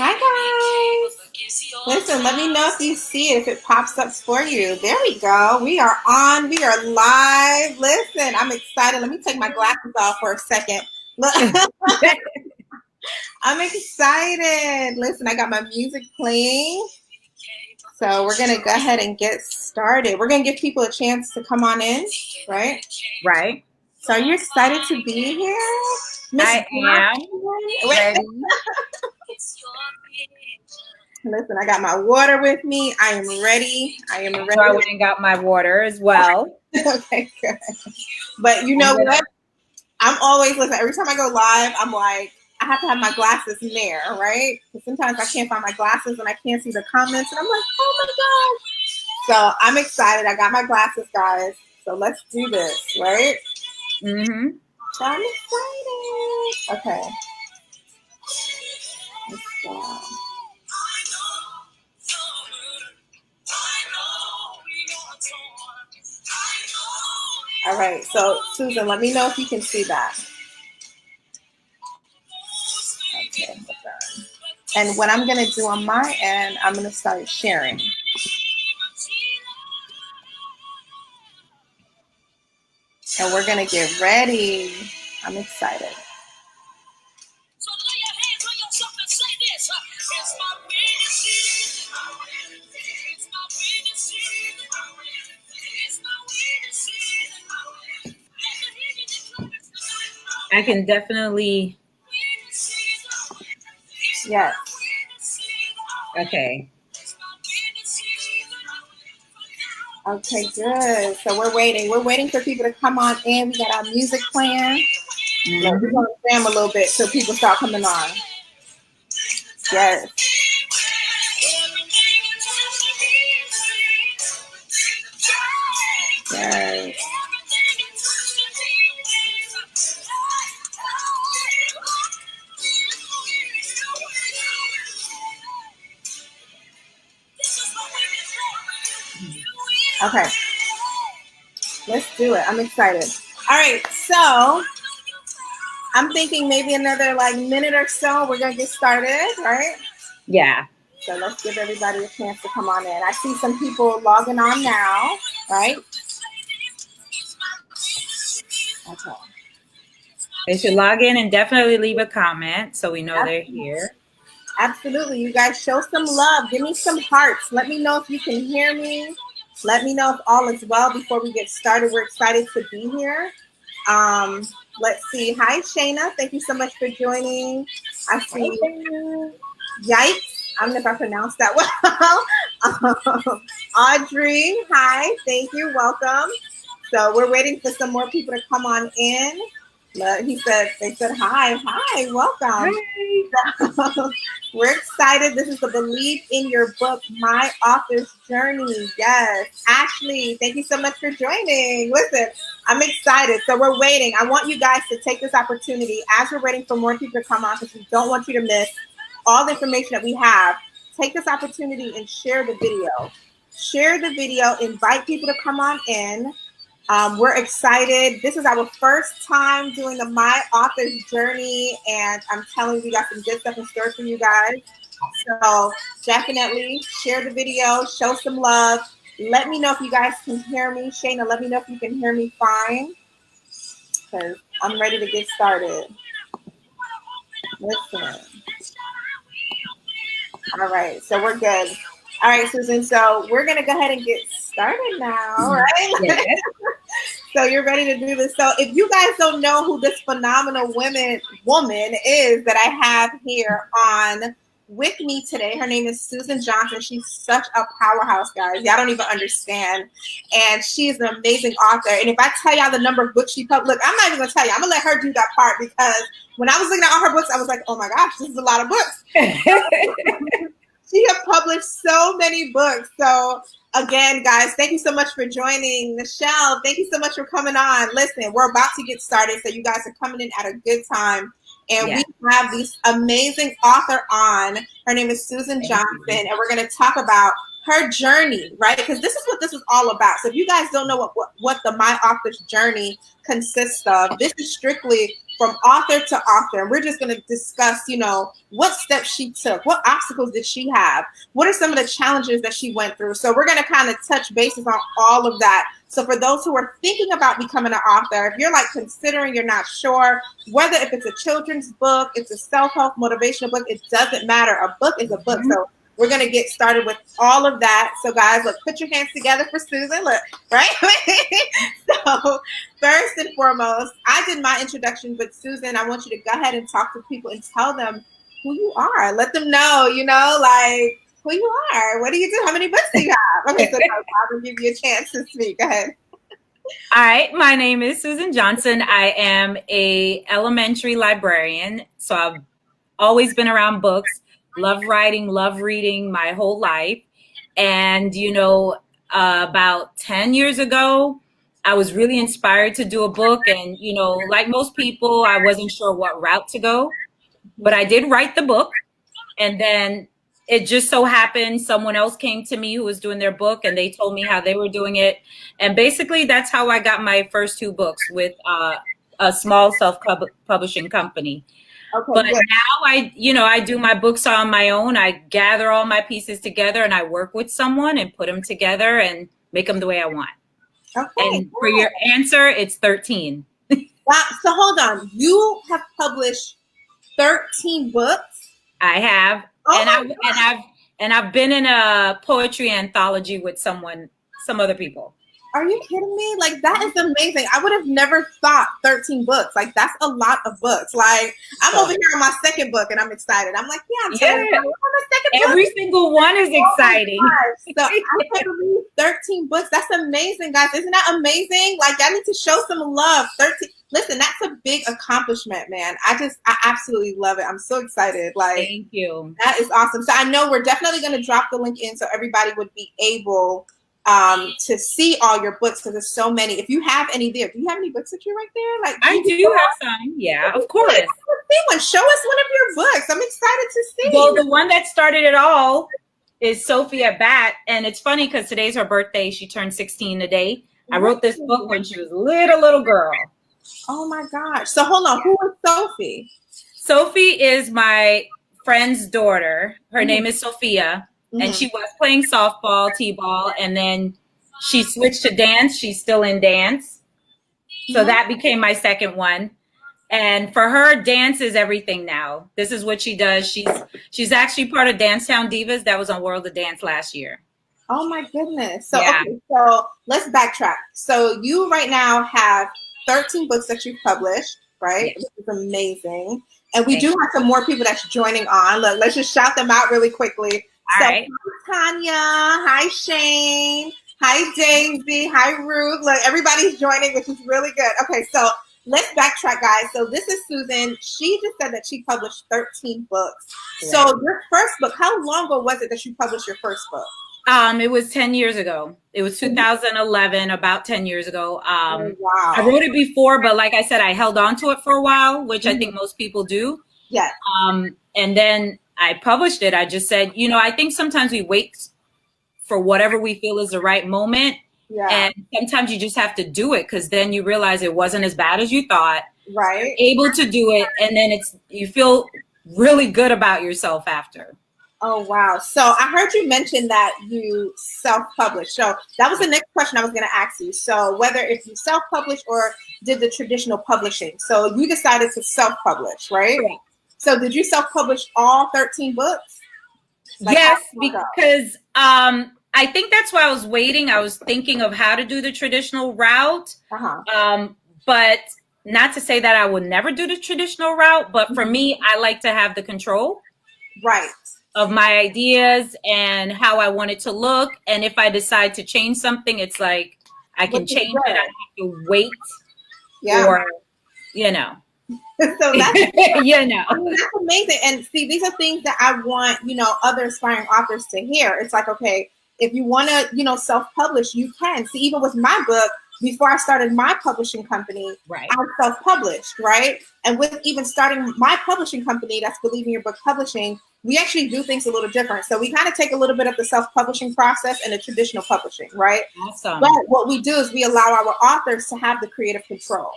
Hi guys. Listen, let me know if you see it, if it pops up for you. There we go. We are on. We are live. Listen, I'm excited. Let me take my glasses off for a second. Look, I'm excited. Listen, I got my music playing. So we're going to go ahead and get started. We're going to give people a chance to come on in, right? Right. So are you excited to be here? Miss I am ready. Listen, I got my water with me. I am ready. I am So I ready. went and got my water as well. Okay, good. But you I'm know gonna, what? I'm always, listen, every time I go live, I'm like, I have to have my glasses in there, right? Because sometimes I can't find my glasses and I can't see the comments. And I'm like, oh my God. So I'm excited. I got my glasses, guys. So let's do this, right? mm-hmm. So I'm excited. Okay. Let's go. All right. So, Susan, let me know if you can see that. Okay, hold on. And what I'm going to do on my end, I'm going to start sharing. And we're going to get ready. I'm excited. So lay your hands on yourself and say this. It's my winning season. It's my winning season. It's my winning season. I can definitely. Yes. Okay. Okay, good. So we're waiting. We're waiting for people to come on in. We got our music playing. Look, we're Mm-hmm. going to jam a little bit so people start coming on. Yes. Yes. Okay. Let's do it. I'm excited. All right. So I'm thinking maybe another like minute or so. We're going to get started, right? Yeah. So let's give everybody a chance to come on in. I see some people logging on now, right? Okay. They should log in and definitely leave a comment so we know they're here. Absolutely. You guys show some love. Give me some hearts. Let me know if you can hear me. Let me know if all is well before we get started. We're excited to be here. Um, let's see. Hi, Shayna. Thank you so much for joining. I see. Yikes. I don't know if I pronounced that well. Audrey, hi. Thank you. Welcome. So we're waiting for some more people to come on in. They said hi. Hi, welcome. Hi. We're excited. This is the Believe in Your Book, My Author's Journey. Yes. Ashley, thank you so much for joining. Listen, I'm excited. So we're waiting. I want you guys to take this opportunity as we're waiting for more people to come on because we don't want you to miss all the information that we have. Take this opportunity and share the video. Share the video. Invite people to come on in. We're excited. This is our first time doing the My Author's Journey, and I'm telling you, we got some good stuff in store for you guys. So definitely share the video, show some love. Let me know if you guys can hear me. Shayna, let me know if you can hear me fine, because I'm ready to get started. Listen. All right, so we're good. All right, Susan, so we're going to go ahead and get started now, right? Yes. So you're ready to do this. So if you guys don't know who this phenomenal woman is that I have here on with me today, her name is Suzane Johnson. She's such a powerhouse, guys. Y'all don't even understand. And she's an amazing author. And if I tell y'all the number of books she published, look, I'm not even going to tell you. I'm going to let her do that part because when I was looking at all her books, I was like, oh my gosh, this is a lot of books. She has published so many books. So again, guys, thank you so much for joining. Michelle, thank you so much for coming on. Listen, we're about to get started, so you guys are coming in at a good time. And we have this amazing author on. Her name is Suzane Johnson, and we're going to talk about her journey, right? Because this is what this is all about. So if you guys don't know what the My Author's Journey consists of, this is strictly from author to author. And we're just going to discuss, you know, what steps she took, what obstacles did she have, what are some of the challenges that she went through. So we're going to kind of touch bases on all of that. So for those who are thinking about becoming an author, if you're like considering, you're not sure, whether if it's a children's book, it's a self-help motivational book, it doesn't matter. A book is a book. So we're going to get started with all of that. So guys, look, put your hands together for Suzane. Look, right? So first and foremost, I did my introduction, but Suzane, I want you to go ahead and talk to people and tell them who you are. Let them know, you know, like who you are. What do you do? How many books do you have? Okay, so I will give you a chance to speak. Go ahead. All right, my name is Suzane Johnson. I am a elementary librarian, so I've always been around books. Love writing, love reading my whole life. And, you know, about 10 years ago, I was really inspired to do a book. And, you know, like most people, I wasn't sure what route to go. But I did write the book. And then it just so happened someone else came to me who was doing their book and they told me how they were doing it. And basically, that's how I got my first two books with a small self-publishing company. Okay, but now I do my books on my own. I gather all my pieces together and I work with someone and put them together and make them the way I want. Okay. And for your answer, it's 13. Wow. So hold on. You have published 13 books? I have. Oh, and I've been in a poetry anthology with some other people. Are you kidding me? Like, that is amazing. I would have never thought 13 books. Like, that's a lot of books. Like, I'm over here on my second book and I'm excited. I'm like, I'm on my second book. Every single one is exciting. So I can't believe 13 books. That's amazing, guys. Isn't that amazing? Like, I need to show some love. 13. Listen, that's a big accomplishment, man. I absolutely love it. I'm so excited. Like, thank you. That is awesome. So I know we're definitely going to drop the link in so everybody would be able to see all your books because there's so many. If you have any there, do you have any books that you write there? Like, I do have some. Yeah, of course. Show us one of your books. I'm excited to see. Well, the one that started it all is Sophia Bat, and it's funny because today's her birthday. She turned 16 today. I wrote this book when she was a little girl. Oh my gosh! So hold on, who is Sophie? Sophie is my friend's daughter. Her name is Sophia. And she was playing softball, t-ball, and then she switched to dance. She's still in dance. So that became my second one. And for her, dance is everything now. This is what she does. She's actually part of Dancetown Divas that was on World of Dance last year. Oh my goodness. So, yeah. Okay, so let's backtrack. So you right now have 13 books that you've published, right? Yes. Which is amazing. And we do have some more people that's joining on. Let's just shout them out really quickly. All right. Hi, Tanya. Hi, Shane. Hi, Daisy. Hi, Ruth. Look, everybody's joining, which is really good. Okay, so let's backtrack, guys. So this is Suzane. She just said that she published 13 books. Yeah. So your first book, how long ago was it that you published your first book? It was 10 years ago. It was 2011, about 10 years ago. Wow. I wrote it before, but like I said, I held on to it for a while, which I think most people do. Yeah. And then I published it. I just said, I think sometimes we wait for whatever we feel is the right moment. Yeah. And sometimes you just have to do it because then you realize it wasn't as bad as you thought. Right. You're able to do it. And then you feel really good about yourself after. Oh, wow. So I heard you mention that you self-published. So that was the next question I was going to ask you. So whether if you self-published or did the traditional publishing. So you decided to self-publish, right? Right. So did you self-publish all 13 books? Yes, because I think that's why I was waiting. I was thinking of how to do the traditional route. But not to say that I would never do the traditional route. But for me, I like to have the control. Right. Of my ideas and how I want it to look. And if I decide to change something, it's like I can change it. I have to wait. Yeah. Or, So that's, that's amazing. And see, these are things that I want, other aspiring authors to hear. It's like, okay, if you want to, self-publish, you can. See, even with my book, before I started my publishing company, Right. I self-published, right? And with even starting my publishing company, that's Believe in Your Book Publishing, we actually do things a little different. So we kind of take a little bit of the self-publishing process and the traditional publishing, right? Awesome. But what we do is we allow our authors to have the creative control,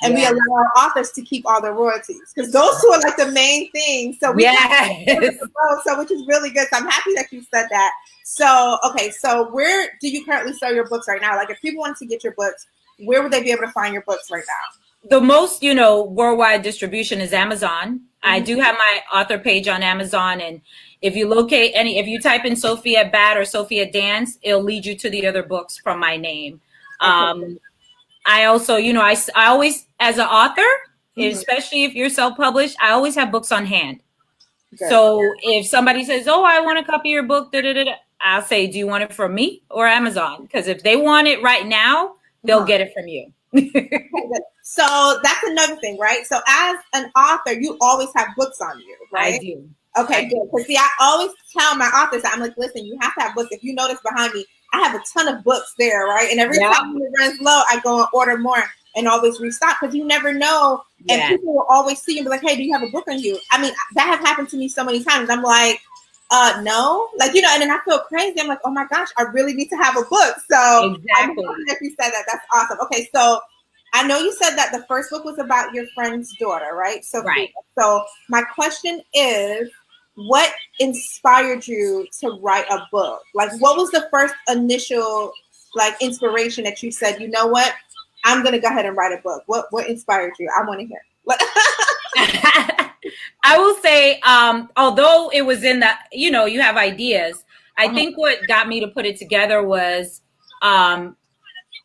and we allow our authors to keep all their royalties, because those two are like the main things. So we so which is really good. So I'm happy that you said that. So okay, so where do you currently sell your books right now? Like if people wanted to get your books, where would they be able to find your books right now? The most, worldwide distribution is Amazon. I do have my author page on Amazon, and if you type in Sophia Bat or Sophia Dance, it'll lead you to the other books from my name. I also, I always, as an author, especially if you're self-published, I always have books on hand. Good. So if somebody says, "Oh, I want to copy your book," I'll say, "Do you want it from me or Amazon?" Because if they want it right now, they'll get it from you. So that's another thing, right? So as an author, you always have books on you, right? I do. Okay, good. Because see, I always tell my authors, I'm like, listen, you have to have books. If you notice behind me, I have a ton of books there, right? And every time it runs low, I go and order more and always restock, because you never know. And people will always see you and be like, "Hey, do you have a book on you?" I mean, that has happened to me so many times. I'm like, no, like, and then I feel crazy. I'm like, oh my gosh, I really need to have a book. So exactly. If you said that, that's awesome. Okay, so I know you said that the first book was about your friend's daughter, right? So, So my question is, what inspired you to write a book? Like, what was the first initial inspiration that you said, you know what, I'm gonna go ahead and write a book? What inspired you? I want to hear. I will say, although it was in the, you have ideas. I think what got me to put it together was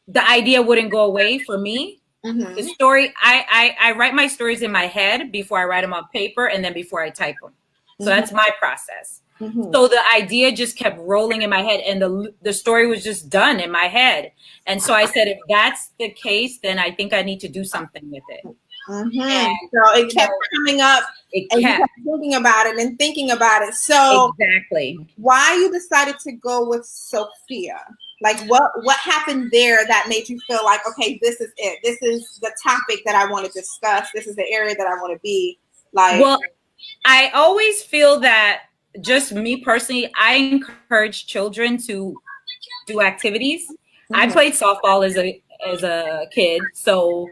the idea wouldn't go away for me. The story, I write my stories in my head before I write them on paper, and then before I type them. So that's my process. So the idea just kept rolling in my head, and the story was just done in my head. And so I said, if that's the case, then I think I need to do something with it. And, so it kept coming up, and you kept thinking about it and thinking about it. So exactly why you decided to go with Sophia? Like what happened there that made you feel like, okay, this is it. This is the topic that I want to discuss. This is the area that I want to be like. Well, I always feel that, just me personally, I encourage children to do activities. I played softball as a kid, so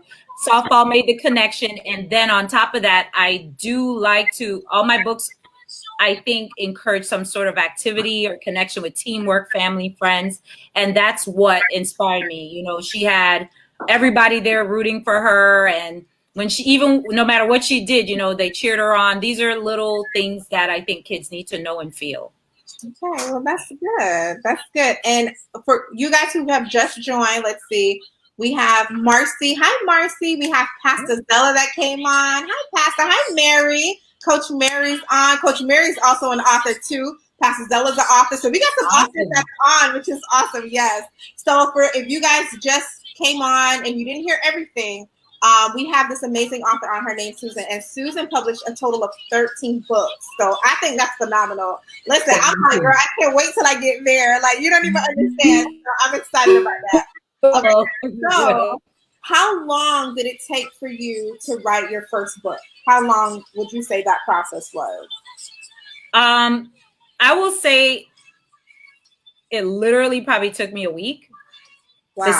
softball made the connection. And then on top of that, I do like to, all my books, I think, encourage some sort of activity or connection with teamwork, family, friends. And that's what inspired me. She had everybody there rooting for her. And when no matter what she did, they cheered her on. These are little things that I think kids need to know and feel. Okay, well, that's good. That's good. And for you guys who have just joined, let's see. We have Marcy. Hi, Marcy. We have Pastor Zella that came on. Hi, Pastor. Hi, Mary. Coach Mary's on. Coach Mary's also an author, too. Pastor Zella's an author. So we got some authors that's on, which is awesome. Yes. So if you guys just came on and you didn't hear everything, we have this amazing author on. Her name's Suzane, and Suzane published a total of 13 books. So I think that's phenomenal. Listen, I'm like, girl, I can't wait till I get there. Like, you don't even understand. So I'm excited about that. Okay, so how long did it take for you to write your first book? How long would you say that process was? I will say it literally probably took me a week. Wow. The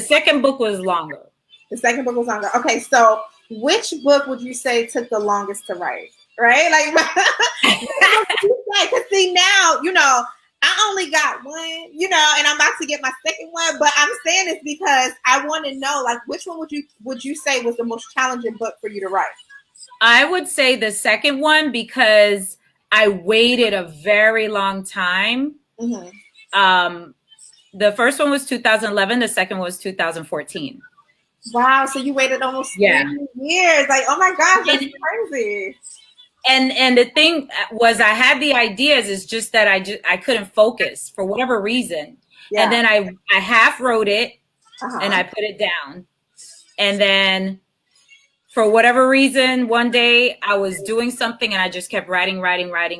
second book was longer. The second book was longer. Okay, so which book would you say took the longest to write? Right? Because see, now, I only got one, and I'm about to get my second one, but I'm saying this because I want to know, which one would you say was the most challenging book for you to write? I would say the second one, because I waited a very long time. The first one was 2011. The second one was 2014. Wow. So you waited almost 3 years. Like, oh my gosh, that's crazy. And the thing was, I had the ideas. It's just that I couldn't focus for whatever reason. Yeah. And then I half wrote it and I put it down. And then for whatever reason, one day I was doing something and I just kept writing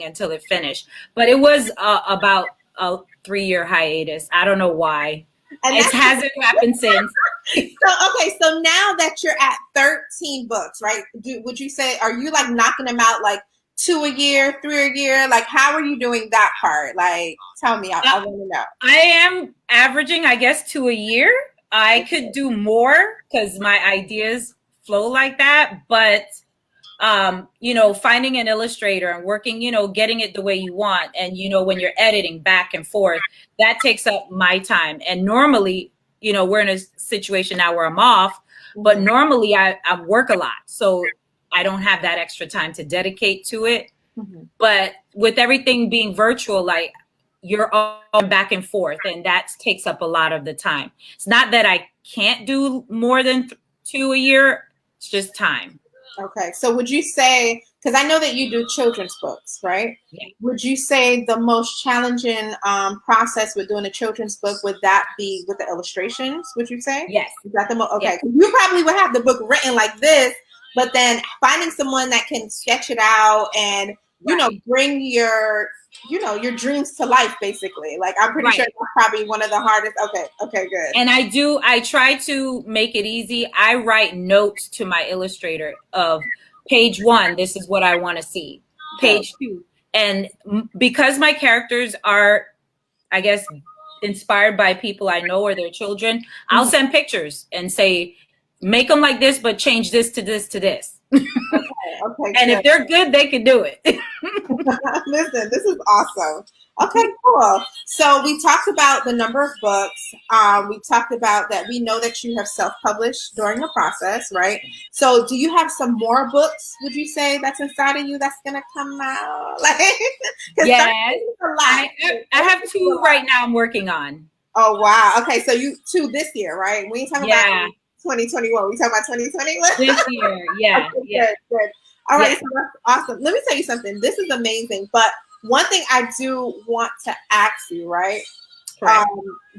until it finished. But it was about a 3-year hiatus. I don't know why. And It hasn't happened since. So now that you're at 13 books, right? Would you say, are you like knocking them out like 2 a year, 3 a year? Like, how are you doing that part? Like, tell me, I want to know. I am averaging, I guess, 2 a year. I could do more because my ideas flow like that, but finding an illustrator and working, getting it the way you want. And, when you're editing back and forth, that takes up my time. And normally, we're in a situation now where I'm off, but normally I work a lot. So I don't have that extra time to dedicate to it. Mm-hmm. But with everything being virtual, like you're all back and forth, and that takes up a lot of the time. It's not that I can't do more than 2 a year. It's just time. Okay. So would you say, because I know that you do children's books, right? Yeah. Would you say the most challenging process with doing a children's book, would that be with the illustrations, would you say? Yes. Is that the most? Okay. Yes. You probably would have the book written like this, but then finding someone that can sketch it out and, bring your dreams to life, basically. Like, I'm pretty sure that's probably one of the hardest. Okay, good. And I try to make it easy. I write notes to my illustrator of page 1, this is what I want to see. Page 2. And because my characters are, I guess, inspired by people I know or their children, I'll send pictures and say, make them like this, but change this to this to this. Okay, and if they're good, they can do it. Listen, this is awesome. Okay, cool. So we talked about the number of books. We talked about that we know that you have self-published during the process, right? So do you have some more books, would you say, that's inside of you that's going to come out? Yes. I have 2 right now I'm working on. Oh, wow. Okay, so 2 this year, right? We ain't talking about 2021. We talking about 2021? This year, yeah. Okay, good. All right, so that's awesome. Let me tell you something. This is amazing. But one thing I do want to ask you, right?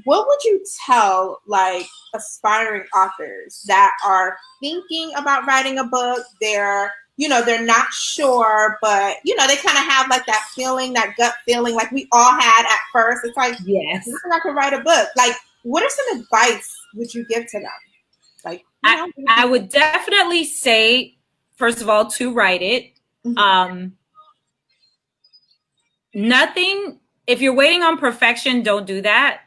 What would you tell like aspiring authors that are thinking about writing a book? They're not sure, but they kind of have like that feeling, that gut feeling, like we all had at first. It's like, yes, I could write a book. Like, what are some advice would you give to them? Like, I would definitely say, first of all, to write it. Nothing, if you're waiting on perfection, don't do that.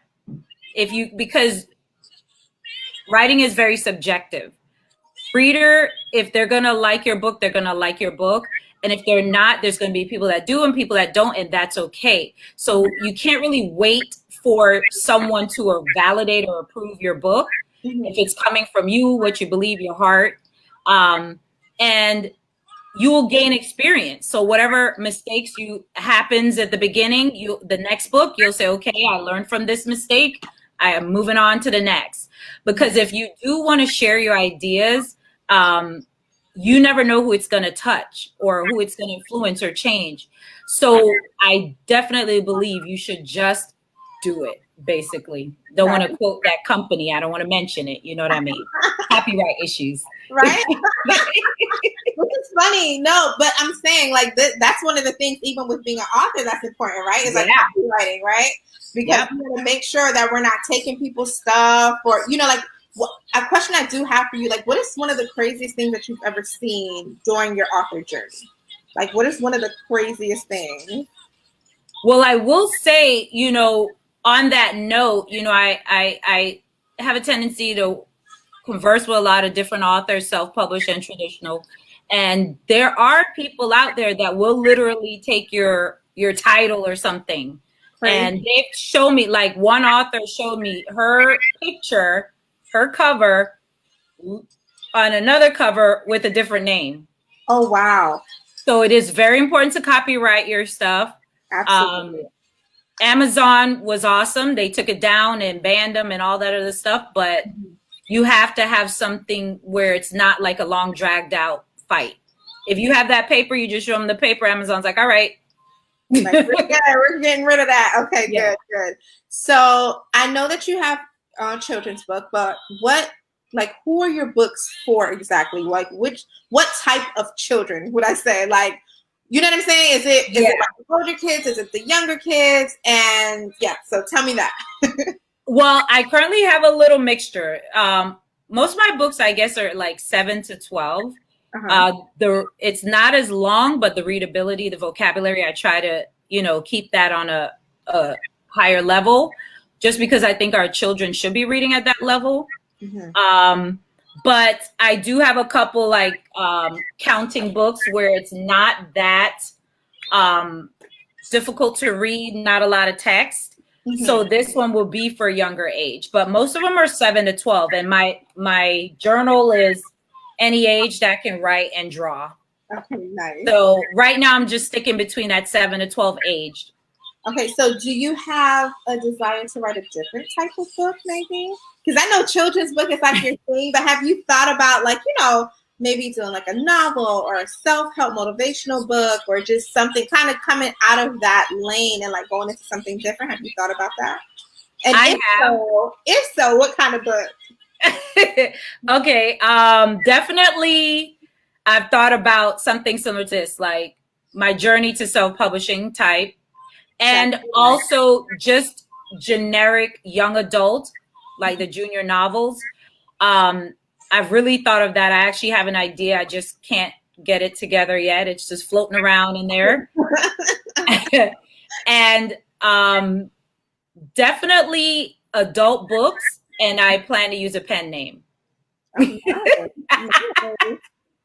Because writing is very subjective. Reader, if they're going to like your book, they're going to like your book. And if they're not, there's going to be people that do and people that don't, and that's okay. So you can't really wait for someone to validate or approve your book. If it's coming from you, what you believe, your heart, and you will gain experience. So whatever mistakes happens at the beginning, the next book, you'll say, okay, I learned from this mistake. I am moving on to the next. Because if you do want to share your ideas, you never know who it's going to touch or who it's going to influence or change. So I definitely believe you should just do it. Basically, don't want to quote that company. I don't want to mention it. You know what I mean? Copyright issues, right? Which is funny. No, but I'm saying like that's one of the things, even with being an author, that's important, right? It's like copywriting, right? Because we want to make sure that we're not taking people's stuff, or a question I do have for you, like, what is one of the craziest things that you've ever seen during your author journey? Like, what is one of the craziest things? Well, I will say, on that note, I have a tendency to converse with a lot of different authors, self-published and traditional. And there are people out there that will literally take your title or something. Right. And they've shown me, like one author showed me her picture, her cover on another cover with a different name. Oh, wow. So it is very important to copyright your stuff. Absolutely. Amazon was awesome. They took it down and banned them and all that other stuff. But you have to have something where it's not like a long dragged out fight. If you have that paper, you just show them the paper. Amazon's like, all right. Like, we're getting rid of that. Okay, yeah. Good. So I know that you have a children's book, but who are your books for exactly? Like what type of children would I say? Like, you know what I'm saying? Is it like the older kids? Is it the younger kids? And so tell me that. Well, I currently have a little mixture. Most of my books, I guess, are like 7 to 12. Uh-huh. It's not as long, but the readability, the vocabulary, I try to, keep that on a higher level, just because I think our children should be reading at that level. Mhm. But I do have a couple like counting books where it's not that um, difficult to read, not a lot of text. So Mhm. this one will be for younger age, but most of them are 7 to 12. And my journal is any age that can write and draw. Okay, nice. So right now I'm just sticking between that 7 to 12 age. Okay, so do you have a desire to write a different type of book, maybe? Because I know children's book is like your thing, but have you thought about, like, maybe doing like a novel or a self-help motivational book, or just something kind of coming out of that lane and like going into something different? Have you thought about that? And I have. if so, what kind of book? Okay. Definitely I've thought about something similar to this, like my journey to self-publishing type, That's and right. also just generic young adult, like the junior novels. I've really thought of that. I actually have an idea. I just can't get it together yet. It's just floating around in there. And definitely adult books. And I plan to use a pen name. Oh, nice.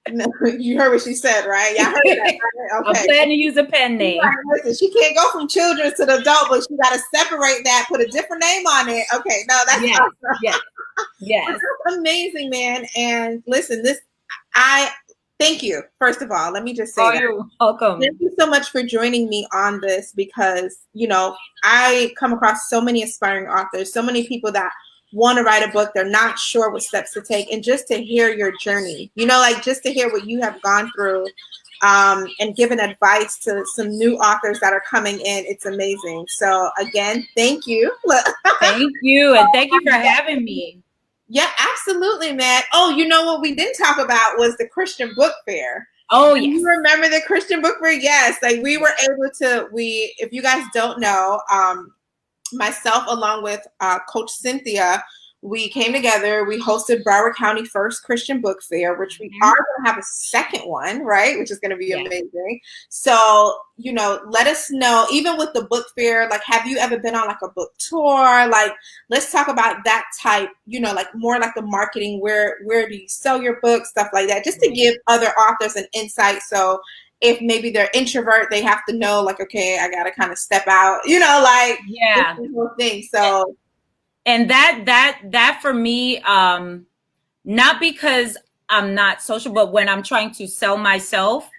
No, you heard what she said, right? Yeah, I heard that. Right? I Okay. plan to use a pen name. Right, listen, she can't go from children to the adult, but she got to separate that, put a different name on it. Okay, no, that's Yes, awesome. yes, yes. That's amazing, man. And listen, I thank you. First of all, let me just say Oh, that. you're welcome. Thank you so much for joining me on this, because, I come across so many aspiring authors, so many people that want to write a book. They're not sure what steps to take. And just to hear your journey, like just to hear what you have gone through, and given advice to some new authors that are coming in. It's amazing. So again, thank you. Thank you. And thank you for having me. Yeah, absolutely, man. Oh, you know what we didn't talk about was the Christian Book Fair. Oh, Do yes. you remember the Christian Book Fair? Yes. Like we were able to, if you guys don't know, myself along with Coach Cynthia, we came together. We hosted Broward County First Christian Book Fair, which we are going to have a second one, right? Which is going to be amazing. So, let us know, even with the book fair, like, have you ever been on like a book tour? Like, let's talk about that type, like more like the marketing, where do you sell your books, stuff like that, just to give other authors an insight. So if maybe they're introvert, they have to know, like, okay, I got to kind of step out, like Yeah. this whole thing. So, And that for me, not because I'm not social, but when I'm trying to sell myself,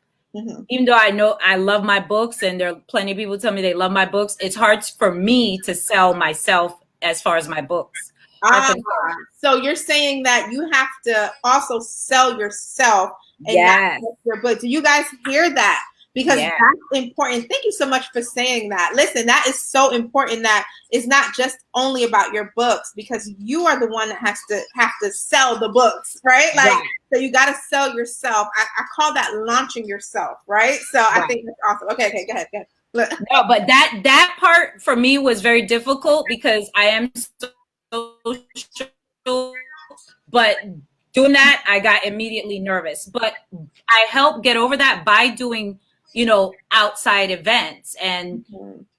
even though I know I love my books and there are plenty of people tell me they love my books, it's hard for me to sell myself as far as my books are concerned. So you're saying that you have to also sell yourself and Yes. not your book. Do you guys hear that? Because Yes. that's important. Thank you so much for saying that. Listen, that is so important, that it's not just only about your books, because you are the one that has to sell the books, right? Like, Right. so you got to sell yourself. I call that launching yourself, right? So I think that's awesome. Okay, go ahead. No, but that part for me was very difficult because I am social, but doing that I got immediately nervous. But I helped get over that by doing, outside events and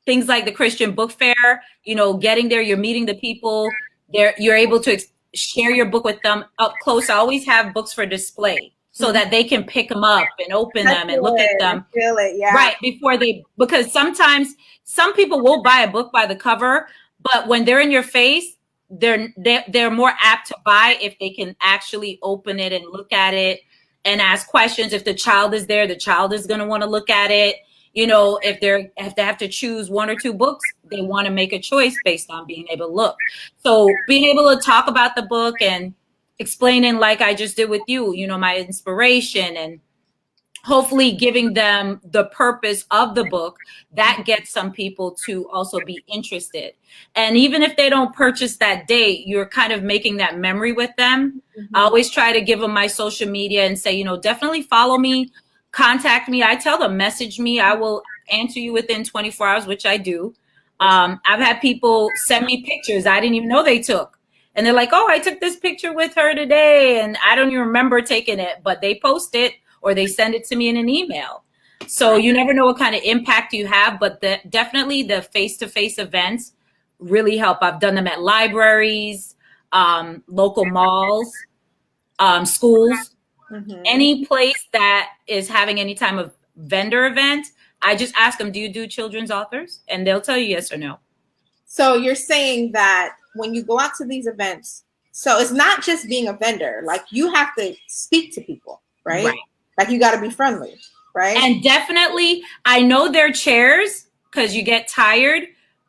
things like the Christian Book Fair. Getting there, you're meeting the people there, you're able to share your book with them up close. I always have books for display so that they can pick them up and open them and look at them. I feel it, yeah. Right before because sometimes some people will buy a book by the cover, but when they're in your face, they're more apt to buy if they can actually open it and look at it and ask questions. If the child is there, the child is going to want to look at it. If they have to choose one or two books, they want to make a choice based on being able to look. So being able to talk about the book and explaining, like I just did with you, my inspiration, and hopefully giving them the purpose of the book, that gets some people to also be interested. And even if they don't purchase that day, you're kind of making that memory with them. I always try to give them my social media and say, definitely follow me, contact me. I tell them, message me. I will answer you within 24 hours, which I do. I've had people send me pictures I didn't even know they took. And they're like, oh, I took this picture with her today. And I don't even remember taking it, but they post it or they send it to me in an email. So you never know what kind of impact you have, but definitely the face-to-face events really help. I've done them at libraries, local malls, schools, any place that is having any time of vendor event. I just ask them, do you do children's authors? And they'll tell you yes or no. So you're saying that when you go out to these events, so it's not just being a vendor, like you have to speak to people, right? Right. Like you got to be friendly, right? And definitely, I know they're chairs because you get tired,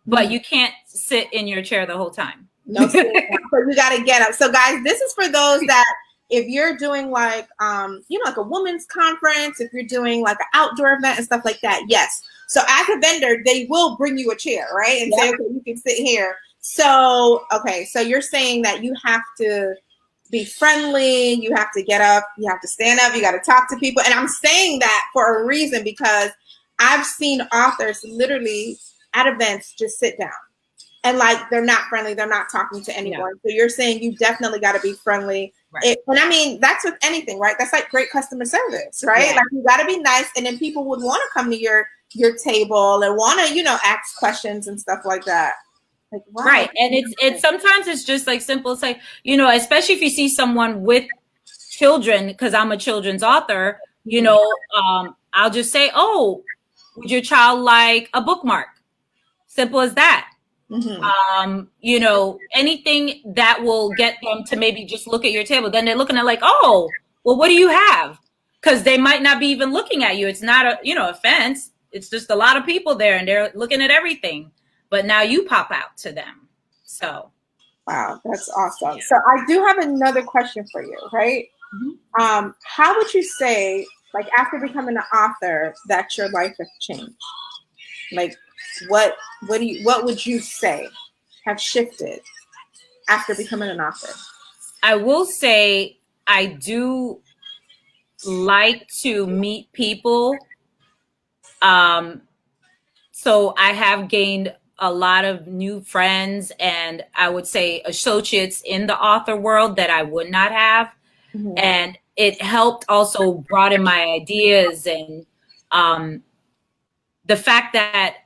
but you can't sit in your chair the whole time. No, so you got to get up. So guys, this is for those that if you're doing like, like a women's conference, if you're doing like an outdoor event and stuff like that, yes. So as a vendor, they will bring you a chair, right? And say, okay, you can sit here. So, okay, so you're saying that you have to be friendly, you have to get up, you have to stand up, you got to talk to people. And I'm saying that for a reason because I've seen authors literally at events just sit down. And like, they're not friendly, they're not talking to anyone. So you're saying you definitely got to be friendly. Right. And I mean, that's with anything, right? That's like great customer service, right? Yeah. Like you got to be nice. And then people would want to come to your table and want to, ask questions and stuff like that. Like, wow. Right. And it's sometimes it's just like simple. It's like, especially if you see someone with children, because I'm a children's author, I'll just say, oh, would your child like a bookmark? Simple as that. Anything that will get them to maybe just look at your table. Then they're looking at like, oh, well, what do you have? Because they might not be even looking at you. It's not a offense. It's just a lot of people there and they're looking at everything. But now you pop out to them. So. Wow, that's awesome. Yeah. So I do have another question for you, right? How would you say, like after becoming an author, that your life has changed? Like, what would you say have shifted after becoming an author? I will say I do like to meet people. So I have gained a lot of new friends and I would say associates in the author world that I would not have. And it helped also broaden my ideas and the fact that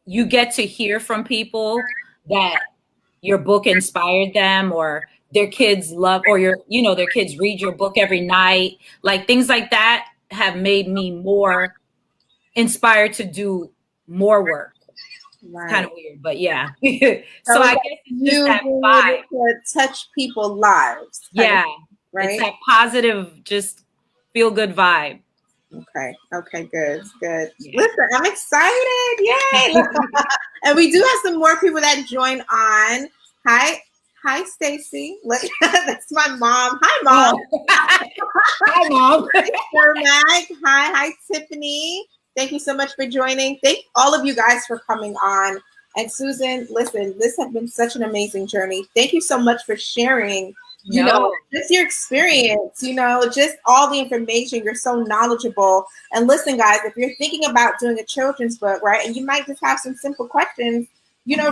you get to hear from people that your book inspired them or their kids love or their kids read your book every night. Like things like that have made me more inspired to do more work. Right. It's kind of weird, but yeah. So I guess it's just that vibe. To touch people's lives. Yeah. Right. It's that positive, just feel good vibe. Okay, good. Yeah. Listen, I'm excited. Yay. And we do have some more people that join on. Hi, Stacy. That's my mom. Hi, Mom. Oh. Hi, Mom. Hi, Tiffany. Thank you so much for joining. Thank all of you guys for coming on. And Suzane, listen, this has been such an amazing journey. Thank you so much for sharing, just your experience, just all the information. You're so knowledgeable. And listen, guys, if you're thinking about doing a children's book, right, and you might just have some simple questions,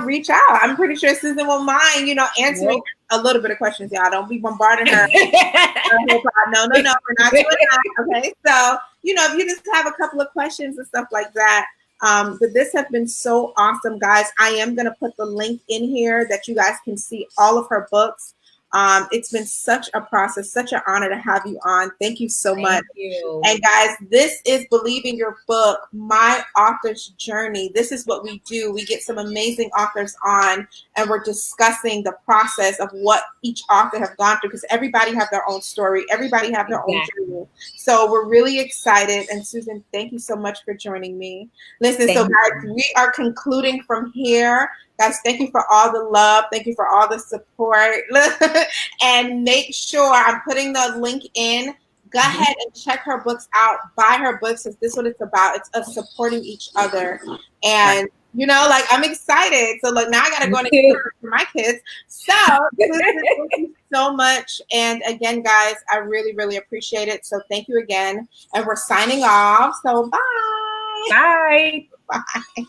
reach out. I'm pretty sure Suzane won't mind, answering a little bit of questions, y'all. Don't be bombarding her. No, we're not doing that. Okay, so, if you just have a couple of questions and stuff like that. But this has been so awesome, guys. I am going to put the link in here that you guys can see all of her books. It's been such a process, such an honor to have you on. Thank you so much. You. And guys, this is Believe in Your Book, My Author's Journey. This is what we do. We get some amazing authors on and we're discussing the process of what each author have gone through because everybody have their own story. Everybody have their own journey. So we're really excited. And Suzane, thank you so much for joining me. Listen, so guys, we are concluding from here. Guys, thank you for all the love. Thank you for all the support. And make sure I'm putting the link in. Go ahead and check her books out. Buy her books because this is what it's about. It's us supporting each other. And, I'm excited. So, now I got to go and get for my kids. So, thank you so much. And again, guys, I really, really appreciate it. So, thank you again. And we're signing off. So, bye. Bye. Bye.